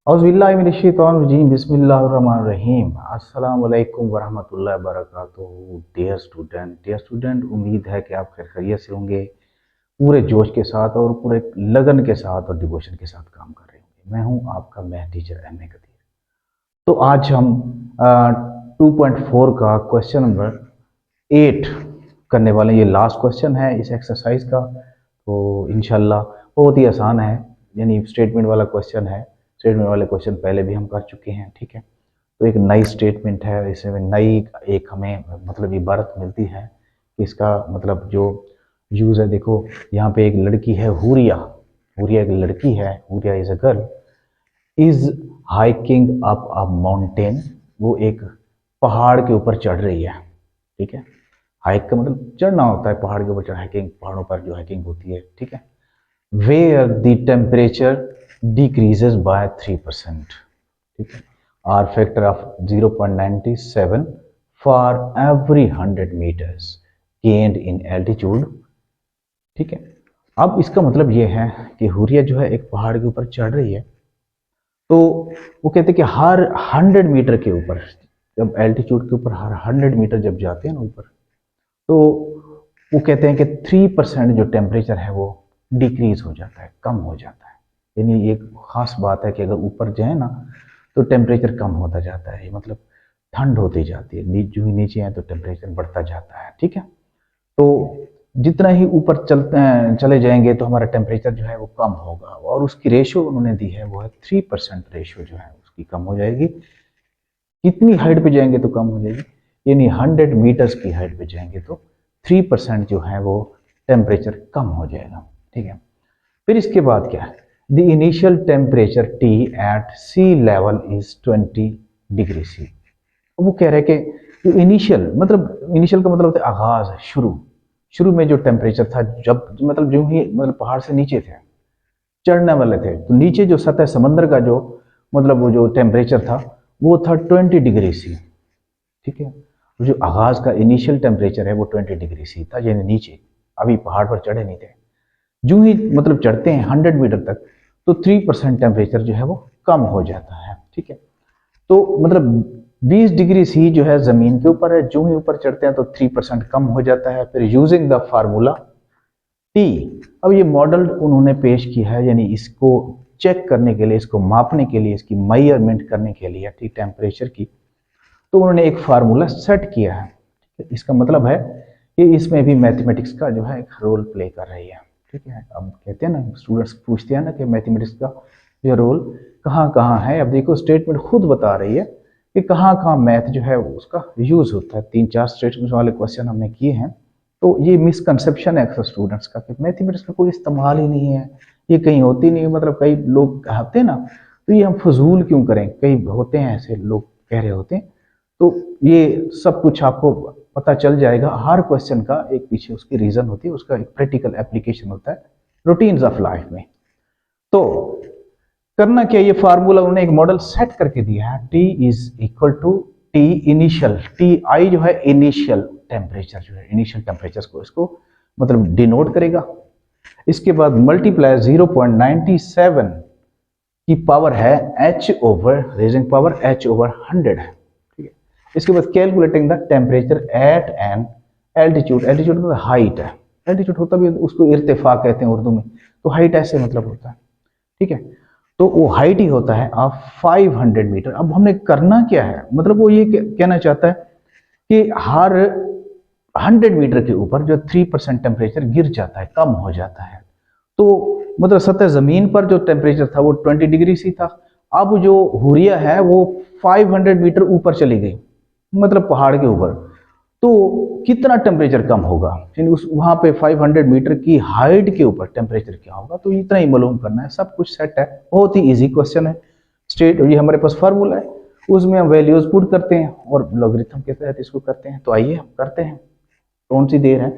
औज़ुबिल्लाहिमिनश्शैतानिर्रजीम बिस्मिल्लाहिर्रहमानिर्रहीम अस्सलाम वालेकुम वरहमतुल्लाहि वबरकातुहू। डियर स्टूडेंट, उम्मीद है कि आप खैरियत से होंगे, पूरे जोश के साथ और पूरे लगन के साथ और डिवोशन के साथ काम कर रहे होंगे। मैं हूं आपका math teacher M A Kadir. तो आज हम 2.4 का क्वेश्चन नंबर 8 करने वाले हैं। ये लास्ट क्वेश्चन है इस एक्सरसाइज का, तो इंशाल्लाह बहुत ही आसान है, यानी स्टेटमेंट वाला क्वेश्चन है। स्टेटमेंट वाले क्वेश्चन पहले भी हम कर चुके हैं, ठीक है। तो एक नई स्टेटमेंट है, इसमें नई एक हमें मतलब इबारत मिलती है कि इसका मतलब जो यूज़ है। देखो यहाँ पे एक लड़की है हुरिया, हुरिया एक लड़की है, Huriya is a girl, is hiking up a mountain. वो एक पहाड़ के ऊपर चढ़ रही है, ठीक है। हाइक का मतलब चढ़ना होता है, पहाड़ के ऊपर चढ़ हाइकिंग, पहाड़ों पर जो हाइकिंग होती है, ठीक है। Where the temperature decreases by 3%, ठीक है, or factor of 0.97 for every 100 metres gained in altitude, ठीक है। अब इसका मतलब ये है कि हुरिया जो है एक पहाड़ के ऊपर चढ़ रही है, तो वो कहते हैं कि हर 100 मीटर के ऊपर, जब एल्टीट्यूड के ऊपर हर 100 मीटर जब जाते हैं ना ऊपर, तो वो कहते हैं कि 3% जो टेम्परेचर है वो डिक्रीज हो जाता है, कम हो जाता है। यानी एक खास बात है कि अगर ऊपर जाए ना तो टेम्परेचर कम होता जाता है, मतलब ठंड होती जाती है। जो ही नीचे आए तो टेम्परेचर बढ़ता जाता है, ठीक है। तो जितना ही ऊपर चलते हैं चले जाएंगे तो हमारा टेम्परेचर जो है वो कम होगा, और उसकी रेशो उन्होंने दी है वो है 3% रेशो जो है उसकी कम हो जाएगी। कितनी हाइट पे जाएंगे तो कम हो जाएगी, यानी 100 मीटर्स की हाइट पे जाएंगे तो 3% जो है वो टेम्परेचर कम हो जाएगा, ठीक है। फिर इसके बाद क्या है, the initial temperature T at sea level is 20 degree C. वो कह रहे हैं कि जो इनिशियल मतलब, इनिशियल का मतलब होता है आगाज, शुरू। शुरू में जो टेम्परेचर था, जब मतलब जो ही मतलब पहाड़ से नीचे थे, चढ़ने वाले थे, तो नीचे जो सतह समंदर का जो मतलब वो जो टेम्परेचर था वो था 20 डिग्री सी, ठीक है। तो जो आगाज का इनिशियल टेम्परेचर है वो 20 डिग्री सी था, यानी नीचे, अभी पहाड़ पर चढ़े नहीं थे। जो ही मतलब चढ़ते हैं 100 मीटर तक तो 3% टेम्परेचर जो है वो कम हो जाता है, ठीक है। तो मतलब 20 डिग्री सी जो है जमीन के ऊपर है, जो ही ऊपर चढ़ते हैं तो 3% कम हो जाता है। फिर यूजिंग द फार्मूला टी, अब ये मॉडल उन्होंने पेश किया है, यानी इसको चेक करने के लिए, इसको मापने के लिए, इसकी मेजरमेंट करने के लिए, ठीक, टेम्परेचर की, तो उन्होंने एक फार्मूला सेट किया है। इसका मतलब है कि इसमें भी मैथमेटिक्स का जो है एक रोल प्ले कर रही है, ठीक है। अब कहते हैं ना, स्टूडेंट्स पूछते हैं ना कि मैथमेटिक्स का जो रोल कहाँ कहाँ है। अब देखो स्टेटमेंट खुद बता रही है कि कहाँ कहाँ मैथ जो है उसका यूज होता है। 3-4 स्टेटमेंट वाले क्वेश्चन हमने किए हैं। तो ये मिसकंसेप्शन है अक्सर स्टूडेंट्स का कि मैथमेटिक्स का कोई इस्तेमाल ही नहीं है, ये कहीं होती नहीं है। मतलब कई लोग कहते हैं ना, तो ये हम फजूल क्यों करें, कई होते हैं ऐसे लोग कह रहे होते हैं। तो ये सब कुछ आपको पता चल जाएगा। हर क्वेश्चन का एक पीछे उसकी रीजन होती है, उसका एक प्रैक्टिकल एप्लीकेशन होता है रूटीन्स ऑफ लाइफ में। तो करना क्या, ये फार्मूला उन्होंने एक मॉडल सेट करके दिया है, T is equal to T initial, T I जो है इनिशियल टेम्परेचर, जो है इनिशियल टेम्परेचर को इसको मतलब डिनोट करेगा। इसके बाद मल्टीप्लाई 0.97 की पावर है H over, raising power H over 100 है, ठीक है। इसके बाद calculating the temperature at an altitude, altitude मतलब हाइट है, एल्टीट्यूड होता भी उसको इर्तिफा कहते हैं उर्दू में, तो हाइट ऐसे मतलब होता है, ठीक है। तो वो हाइट ही होता है ऑफ 500 मीटर। अब हमने करना क्या है, मतलब वो ये कहना चाहता है कि हर 100 मीटर के ऊपर जो 3% टेम्परेचर गिर जाता है, कम हो जाता है। तो मतलब सतह जमीन पर जो टेम्परेचर था वो 20 डिग्री सी था। अब जो हुरिया है वो 500 मीटर ऊपर चली गई, मतलब पहाड़ के ऊपर, तो कितना टेम्परेचर कम होगा, यानी उस वहां पे 500 मीटर की हाइट के ऊपर टेम्परेचर क्या होगा, तो इतना ही मालूम करना है। सब कुछ सेट है, बहुत ही इजी क्वेश्चन है। स्टेट ये हमारे पास फार्मूला है, उसमें हम वैल्यूज पुट करते हैं और लॉगरिथम के तहत इसको करते हैं। तो आइए हम करते हैं, कौन सी देर है,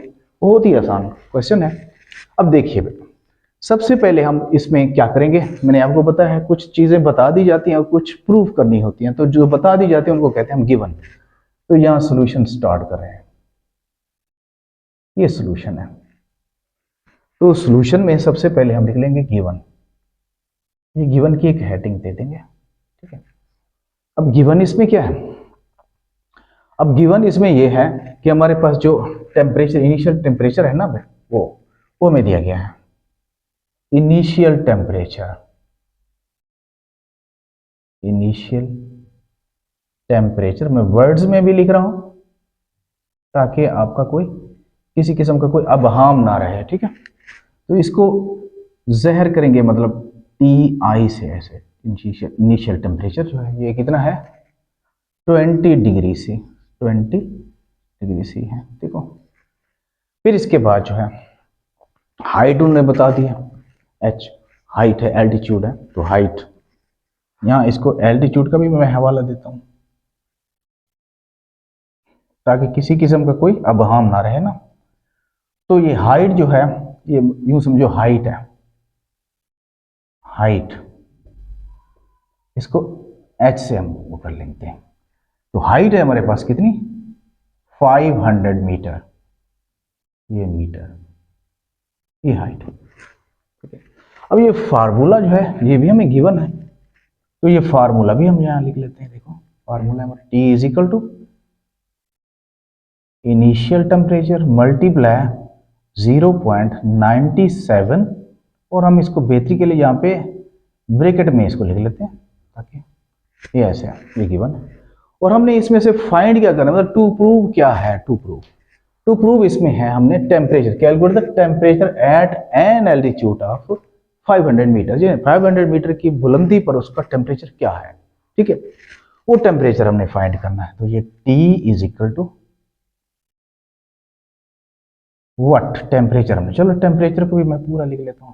बहुत ही आसान क्वेश्चन है। अब देखिए बेटा, सबसे पहले हम इसमें क्या करेंगे, मैंने आपको बताया है कुछ चीजें बता दी जाती हैं और कुछ प्रूफ करनी होती हैं। तो जो बता दी जाती है उनको कहते हैं हम गिवन। तो यहाँ सोल्यूशन स्टार्ट कर रहे हैं, ये सोल्यूशन है। तो सोल्यूशन में सबसे पहले हम लिख लेंगे गिवन, ये गिवन की एक हेडिंग दे देंगे, ठीक है। अब गिवन इसमें क्या है, अब गिवन इसमें ये है कि हमारे पास जो टेम्परेचर, इनिशियल टेम्परेचर है ना वो हमें दिया गया है। इनिशियल टेम्परेचर, इनिशियल टेम्परेचर मैं वर्ड्स में भी लिख रहा हूं ताकि आपका कोई किसी किस्म का कोई अबहाम ना रहे, ठीक है। तो इसको जहर करेंगे, मतलब टी आई से ऐसे। इनिशियल टेम्परेचर जो है ये कितना है, 20 डिग्री सी, 20 डिग्री सी है, देखो। फिर इसके बाद जो है हाइट उन्होंने बता दिया, एच हाइट है, एल्टीट्यूड है, तो हाइट यहाँ इसको एल्टीट्यूड का भी मैं हवाला देता हूँ ताकि किसी किस्म का कोई अबहाम ना रहे ना। तो ये हाइट जो है, ये यूं समझो हाइट है, हाइट इसको एच से हम वो कर लेते हैं। तो हाइट है हमारे पास कितनी, 500 मीटर, ये मीटर, ये हाइट, ठीक है। अब ये फार्मूला जो है ये भी हमें गिवन है, तो ये फार्मूला भी हम यहां लिख लेते हैं। देखो फार्मूला हमारा T is equal to initial temperature multiply 0.97, और हम इसको बेहतरी के लिए यहाँ पे ब्रैकेट में इसको लिख लेते हैं ताकि ये ऐसे ये गिवन है। और हमने इसमें से फाइंड क्या करना, मतलब टू प्रूव क्या है, टू प्रूव इसमें है हमने temperature, calculate the temperature at an altitude of 500 metre. जी 500 मीटर की बुलंदी पर उसका टेम्परेचर क्या है, ठीक है, वो टेम्परेचर हमने फाइंड करना है। तो ये T is equal to what, temperature हमने, चलो टेम्परेचर को भी मैं पूरा लिख लेता हूं।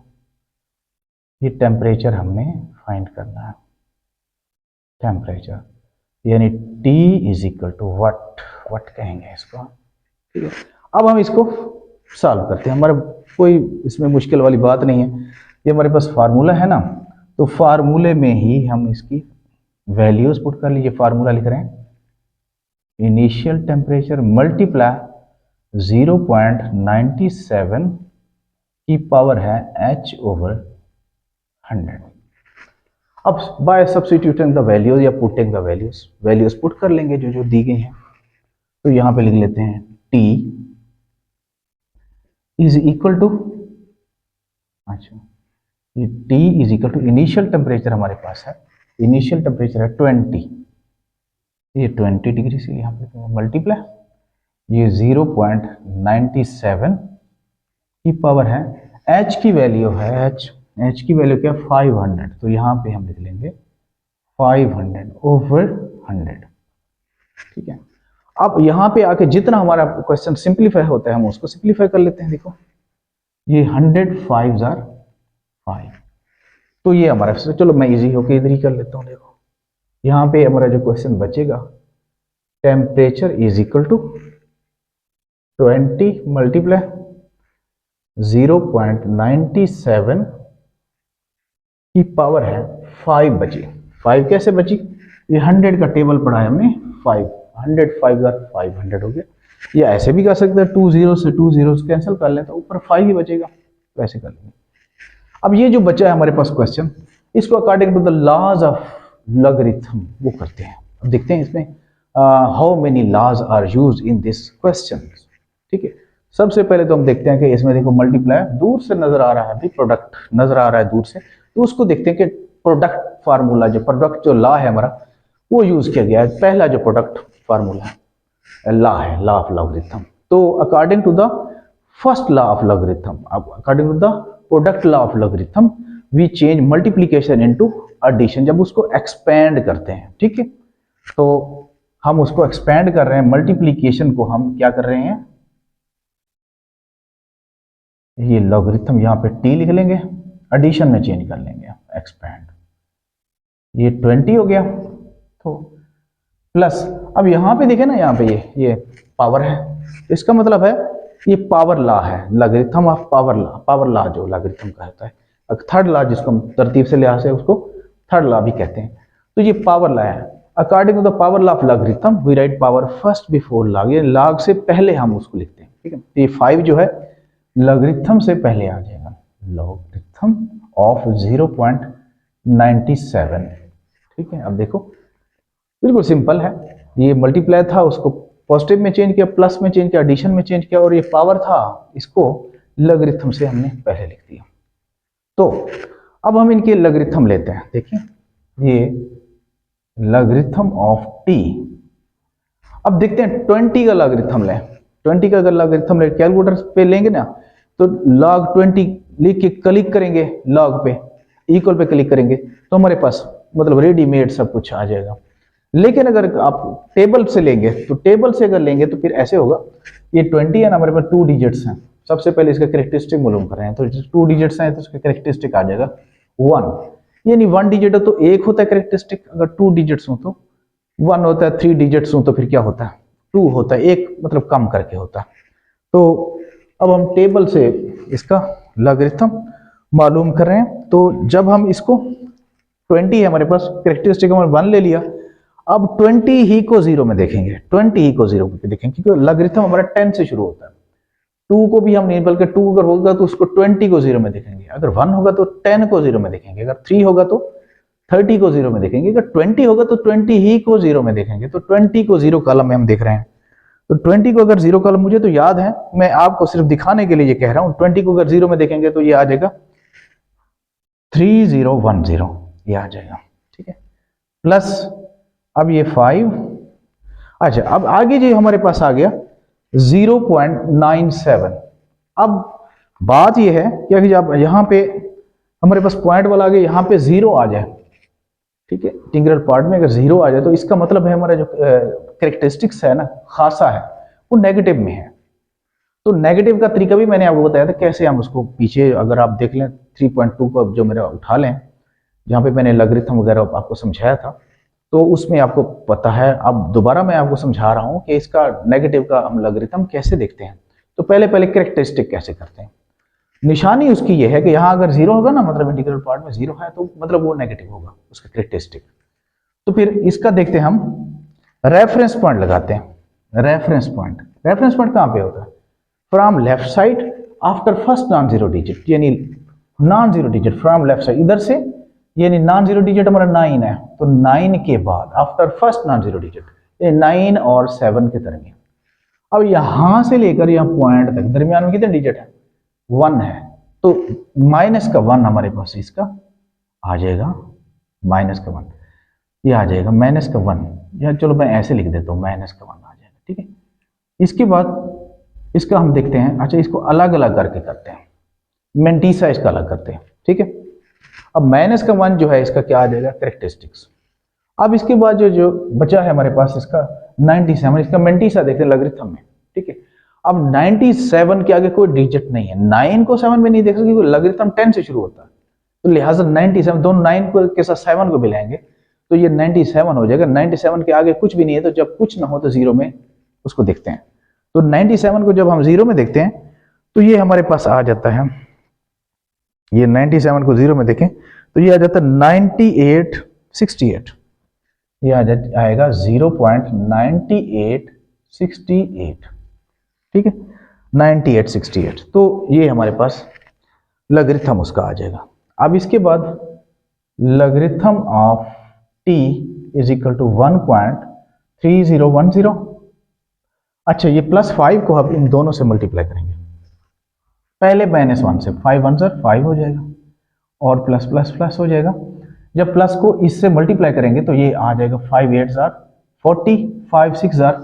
ये टेम्परेचर हमने फाइंड करना है, टेम्परेचर यानी T is equal to what कहेंगे इसको, ठीक है। अब हम इसको सॉल्व करते हैं, हमारा कोई इसमें मुश्किल वाली बात नहीं है, ये हमारे पास फार्मूला है ना, तो फार्मूले में ही हम इसकी वैल्यूज पुट कर लीजिए। फार्मूला लिख रहे हैं इनिशियल टेम्परेचर मल्टीप्लाई 0.97 की पावर है h/100। अब बाय सब्स्टिट्यूटिंग द वैल्यूज या पुटिंग द वैल्यूज पुट कर लेंगे जो जो दी गई हैं। तो यहां पे लिख लेते हैं T इज इक्वल टू, अच्छा ये T is equal to initial temperature हमारे पास है, इनिशियल टेम्परेचर है 20, ये 20 डिग्री से यहाँ पे मल्टीप्लाई ये 0.97 की पावर है, h की वैल्यू है h की वैल्यू क्या, 500, तो यहाँ पे हम लिख लेंगे 500/100, ठीक है। अब यहाँ पे आके जितना हमारा क्वेश्चन सिंप्लीफाई होता है हम उसको सिंप्लीफाई कर लेते हैं। देखो ये 100 5 जार 5, तो ये हमारा, चलो मैं इजी होके इधर ही कर लेता हूँ। देखो यहाँ पे हमारा जो क्वेश्चन बचेगा, temperature is equal to 20 multiply 0.97 की पावर है 5 बची। 5 कैसे बची, ये 100 का टेबल पढ़ा है हमने, 500 5 जार 500 हो गया, या ऐसे भी कर सकते हैं 2 0 से 2 0 कैंसिल कर लें तो ऊपर 5 ही बचेगा, वैसे कर लेंगे। अब ये जो बचा है हमारे पास क्वेश्चन, इसको according to the laws of logarithm वो करते हैं। अब देखते हैं इसमें how many laws are use in this question, ठीक है। सबसे पहले तो हम देखते हैं कि इसमें देखो मल्टीप्लाई दूर से नजर आ रहा है, अभी प्रोडक्ट नजर आ रहा है दूर से, तो उसको देखते हैं कि प्रोडक्ट फार्मूला, जो प्रोडक्ट जो लॉ है हमारा वो यूज किया गया है। पहला जो प्रोडक्ट फार्मूला है लॉ है, लॉ ऑफ लॉगरिथम। तो according to the first law of logarithm, according to the product law of logarithm we change multiplication into addition, जब उसको एक्सपेंड करते हैं, ठीक है। तो हम उसको एक्सपेंड कर रहे हैं, मल्टीप्लीकेशन को हम क्या कर रहे हैं, ये लॉगरिथम यहाँ पे t लिख लेंगे, एडिशन में चेंज कर लेंगे एक्सपेंड, ये 20 हो गया, तो प्लस अब यहाँ पे देखे ना, यहाँ पे ये पावर है, इसका मतलब है ये पावर लॉ है, लॉगरिथम ऑफ पावर लॉ जो लॉगरिथम का होता है, थर्ड लॉ जिसको हम तरतीब से लिहाज से उसको थर्ड लॉ भी कहते हैं। तो ये पावर लॉ है, according to the power law of logarithm we write power first before log, ये लॉग से पहले हम उसको लिखते हैं, ठीक है। ये 5 जो है लॉगरिथम से पहले आ जाएगा, लॉगरिथम ऑफ 0.97, ठीक है, अब देखो बिल्कुल सिंपल है, ये मल्टीप्लाई था उसको पॉजिटिव में चेंज किया, प्लस में चेंज किया, एडिशन में चेंज किया, और ये पावर था इसको लॉगरिथम से हमने पहले लिख दिया। तो अब हम इनके लॉगरिथम लेते हैं। देखिए ये लॉगरिथम ऑफ टी, अब देखते हैं 20 का लॉगरिथम लें। 20 का अगर लॉगरिथम ले कैलकुलेटर पे लेंगे ना, तो log 20 लिख के क्लिक करेंगे, log पे इक्वल पे क्लिक करेंगे तो हमारे पास मतलब रेडीमेड सब कुछ आ जाएगा। लेकिन अगर आप टेबल से लेंगे, तो टेबल से अगर लेंगे तो फिर ऐसे होगा, ये 20 है ना, हमारे पास 2 डिजिट्स हैं, सबसे पहले इसका कैरेक्टरिस्टिक मालूम कर रहे हैं, तो 2 डिजिट्स हैं तो इसका कैरेक्टरिस्टिक आ जाएगा 1, यानी 1 डिजिट हो तो 1 होता है कैरेक्टरिस्टिक, अगर 2 डिजिट्स हो तो 1 होता है, 3 डिजिट्स हो तो फिर क्या होता है 2 होता है, एक मतलब कम करके होता है। तो अब हम टेबल से इसका लॉगरिथम मालूम कर रहे हैं, तो जब हम इसको 20 है हमारे पास, कैरेक्टरिस्टिक हमने 1 ले लिया, अब 20 ही को 0 में देखेंगे, 20 ही को 0 पे देखेंगे, क्योंकि लॉगरिथम हमारा 10 से शुरू होता है। 2 को भी हम नहीं, बल्कि 2 अगर होगा तो उसको 20 को 0 में देखेंगे, अगर 1 होगा तो 10 को 0 में देखेंगे, अगर 3 होगा तो 30 को 0 में देखेंगे, अगर 20 होगा तो 20 ही को 0 में देखेंगे। तो 20 को 0 कॉलम में हम देख रहे हैं, तो 20 को अगर 0 कॉलम, मुझे तो याद है, मैं आपको सिर्फ दिखाने के लिए ये कह रहा हूं, 20 को अगर 0 में देखेंगे तो ये आ जाएगा 3010, ये आ जाएगा। ठीक है, प्लस अब ये 5, अच्छा अब आगे जो हमारे पास आ गया 0.97। अब बात ये है कि जब यहाँ पे हमारे पास पॉइंट वाला आ गया, यहाँ पे 0 आ जाए, ठीक है, इंटीग्रल पार्ट में अगर 0 आ जाए तो इसका मतलब है हमारा जो कैरेक्टरिस्टिक्स है ना, खासा है, वो नेगेटिव में है। तो नेगेटिव का तरीका भी मैंने आपको बताया था कैसे हम उसको, पीछे अगर आप देख लें 3.2 को जो मेरा उठा लें, जहाँ पे मैंने लॉगरिथम वगैरह आपको समझाया था, तो उसमें आपको पता है। अब दोबारा मैं आपको समझा रहा हूँ कि इसका नेगेटिव का हम लॉगरिथम कैसे देखते हैं। तो पहले कैरेक्टरिस्टिक कैसे करते हैं। निशानी उसकी ये है कि यहाँ अगर 0 होगा ना, मतलब इंटीग्रल पार्ट में 0 है, तो मतलब वो नेगेटिव होगा उसका कैरेक्टरिस्टिक। तो फिर इसका देखते हैं हम, रेफरेंस पॉइंट लगाते हैं। रेफरेंस पॉइंट कहाँ पे होता है, from left side after first non zero digit, यानी non zero digit from left side, इधर से, यानी नॉन जीरो डिजिट हमारा 9 है, तो 9 के बाद after first non zero digit, 9 और 7 के दरमियान। अब यहां से लेकर यहाँ पॉइंट तक दरमियान में कितने डिजिट है, 1 है, तो माइनस का 1 हमारे पास इसका आ जाएगा, माइनस का 1 ये आ जाएगा, माइनस का 1, या चलो मैं ऐसे लिख देता हूँ, माइनस का 1 आ जाएगा। ठीक है, इसके बाद इसका हम देखते हैं, अच्छा इसको अलग अलग करके करते हैं, मेंटीसा इसका अलग करते हैं। ठीक है, अब माइनस का 1 जो है इसका क्या आ जाएगा, कैरेक्टरिस्टिक्स। अब इसके बाद जो बचा है हमारे पास इसका 97, इसका मेंटीसा देखते हैं लॉगरिथम में। ठीक है, अब 97 के आगे कोई डिजिट नहीं है, 9 को 7 में नहीं देख सकते क्योंकि लॉगरिथम 10 से शुरू होता है, तो लिहाजा 97 दोनों 9 को के साथ 7 को मिलाएंगे तो ये 97 हो जाएगा। 97 के आगे कुछ भी नहीं है, तो जब कुछ ना हो तो 0 में उसको देखते हैं। तो 97 को जब हम 0 में देखते हैं तो ये हमारे पास आ जाता है, ये 97 को 0 में देखें तो ये आ जाता है 9868, ये आएगा 0.9868। ठीक है, 9868, तो ये हमारे पास लॉगरिथम उसका आ जाएगा। अब इसके बाद logarithm of t is equal to 1.3010। अच्छा, ये +5 को हम इन दोनों से मल्टीप्लाई करेंगे, पहले -1 से, 5 1 5 हो जाएगा और प्लस प्लस प्लस हो जाएगा। जब प्लस को इससे मल्टीप्लाई करेंगे तो ये आ जाएगा 5 8 40, 5 6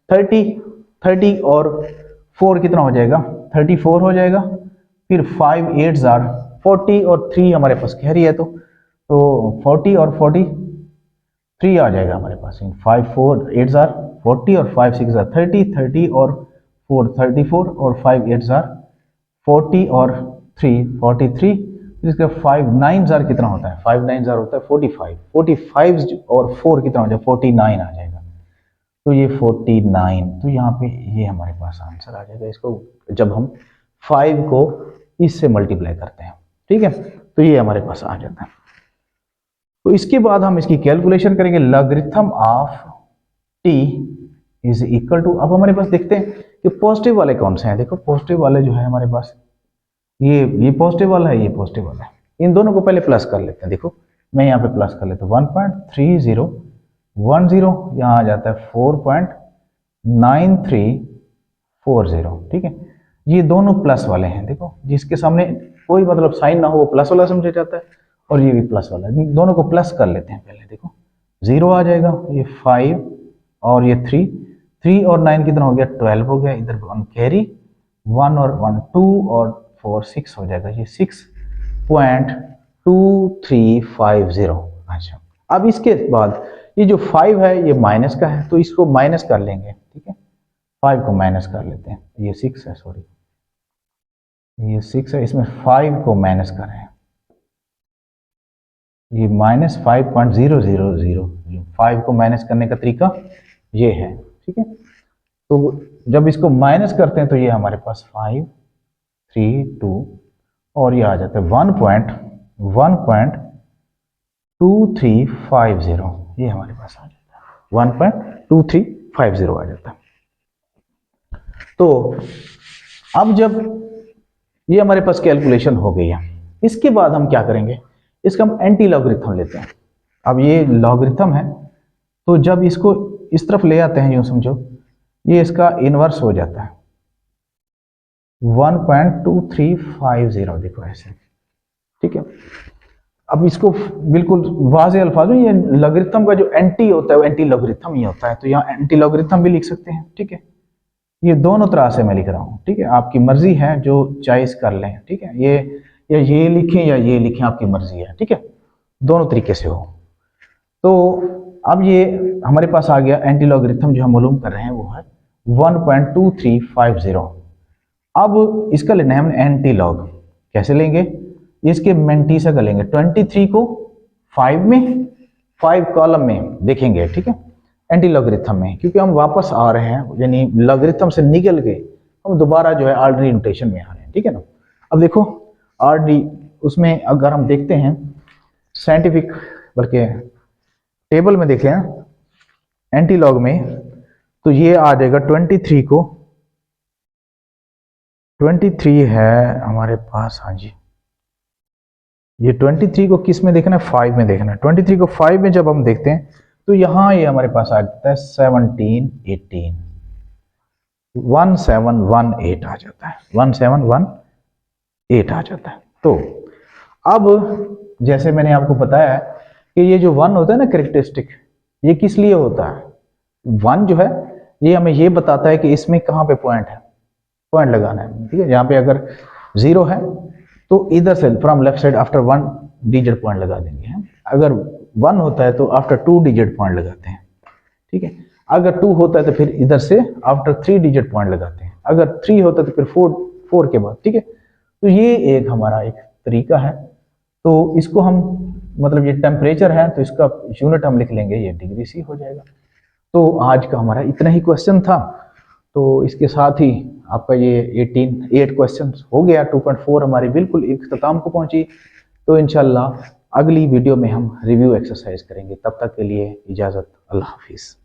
30, 30 और 4 कितना हो जाएगा, 34 हो जाएगा। फिर 5 8 40 और 3 हमारे पास कैरी है, तो 40 और 43 आ जाएगा हमारे पास। 5 4 8 40 और 5 6 30, 30 और 4 34 और 5 8 40 और 3 43, इसका 5 9 कितना होता है, 5 9 होता है 45, 45 और 4 कितना हो जाएगा, 49 आ जाएगा। तो ये 49, तो यहाँ पे ये हमारे पास आंसर आ जाएगा इसको, जब हम 5 को इससे मल्टीप्लाई करते हैं। ठीक है, तो ये हमारे पास आ जाता है। तो इसके बाद हम इसकी कैलकुलेशन करेंगे, logarithm of t is equal to, अब हमारे पास देखते हैं कि पॉजिटिव वाले कौन से हैं। देखो पॉजिटिव वाले जो है हमारे पास, ये पॉजिटिव वाला है, ये पॉजिटिव वाला है, इन दोनों को पहले प्लस कर लेते हैं। देखो मैं यहाँ पे प्लस कर लेता हूँ 1.3010, यहाँ आ जाता है 4.9340, ठीक है। ये दोनों प्लस वाले हैं, देखो जिसके सामने कोई मतलब साइन ना हो वो प्लस वाला समझा जाता है, और ये भी प्लस वाला है। दोनों को प्लस कर लेते हैं पहले, देखो 0 आ जाएगा, ये 5 और ये 3 और 9 कितना हो गया, 12 हो गया, इधर 1 कैरी, 1 और 1 2 और 4 6 हो जाएगा, ये 6.2350। अच्छा, अब इसके बाद ये जो 5 है ये माइनस का है, तो इसको माइनस कर लेंगे, ठीक है। 5 को माइनस कर लेते हैं, ये 6 है, सॉरी ये 6 है, इसमें 5 को माइनस करें, ये -5.000, 5 को माइनस करने का तरीका ये है, ठीक है। तो जब इसको माइनस करते हैं तो ये हमारे पास 5 3 2 और ये आ जाता है 1.2350, ये हमारे पास आ जाता है 1.2350 आ जाता है। तो अब जब ये हमारे पास कैलकुलेशन हो गई है, इसके बाद हम क्या करेंगे, इसका हम एंटी लॉगरिथम लेते हैं। अब ये लॉगरिथम है, तो जब इसको इस तरफ ले आते हैं, यूं समझो ये इसका इनवर्स हो जाता है 1.2350, देखो ऐसे, ठीक है। अब इसको बिल्कुल वाज़ेह अल्फाज में, ये लॉगरिथम का जो एंटी होता है वो एंटी लॉगरिथम ही होता है, तो यहाँ एंटी लॉगरिथम भी लिख सकते हैं, ठीक है। ये दोनों तरह से मैं लिख रहा हूँ, ठीक है, आपकी मर्जी है जो चॉइस कर लें, ठीक है। ये या ये लिखें या ये लिखें, आपकी मर्जी है, ठीक है, दोनों तरीके से हो। तो अब ये हमारे पास आ गया एंटी लॉगरिथम, जो हम मालूम कर रहे हैं वो है 1.2350। अब इसका लेना है हमने एंटी लॉग, कैसे लेंगे, इसके मेंटीसा का लेंगे, 23 को 5 में 5 कॉलम में देखेंगे, ठीक है, एंटी लॉगरिथम में, क्योंकि हम वापस आ रहे हैं, यानी लॉगरिथम से निकल के हम दोबारा जो है ऑर्डिनरी नोटेशन में आ रहे हैं, ठीक है ना। अब देखो ऑर्डिनरी, उसमें अगर हम देखते हैं साइंटिफिक, बल्कि टेबल में देखें एंटी लॉग में, तो ये आ जाएगा 23 को, 23 है हमारे पास, हाँ जी, ये 23 को किस में देखना है, 5 में देखना है। 23 को 5 में जब हम देखते हैं तो यहाँ ये हमारे पास आ जाता है 1718, 1718 आ जाता है, 1718 आ जाता है। तो अब जैसे मैंने आपको बताया कि ये जो 1 होता है ना कैरेक्टरिस्टिक, ये किस लिए होता है, 1 जो है ये हमें ये बताता है कि इसमें कहाँ पे पॉइंट है, पॉइंट लगाना है, ठीक है। यहाँ पे अगर 0 है तो इधर से from left side after 1 digit point लगा देंगे, अगर 1 होता है तो आफ्टर 2 डिजिट पॉइंट लगाते हैं, ठीक है। अगर 2 होता है तो फिर इधर से आफ्टर 3 डिजिट पॉइंट लगाते हैं, अगर 3 होता है तो फिर 4 के बाद, ठीक है। तो ये एक हमारा एक तरीका है। तो इसको हम मतलब ये टेम्परेचर है तो इसका यूनिट हम लिख लेंगे, ये डिग्री सी हो जाएगा। तो आज का हमारा इतना ही क्वेश्चन था, तो इसके साथ ही आपका ये 8 क्वेश्चन हो गया, 2.4 हमारी बिल्कुल इख्तिताम को पहुंची। तो इंशाल्लाह अगली वीडियो में हम रिव्यू एक्सरसाइज करेंगे, तब तक के लिए इजाज़त, अल्लाह हाफिज़।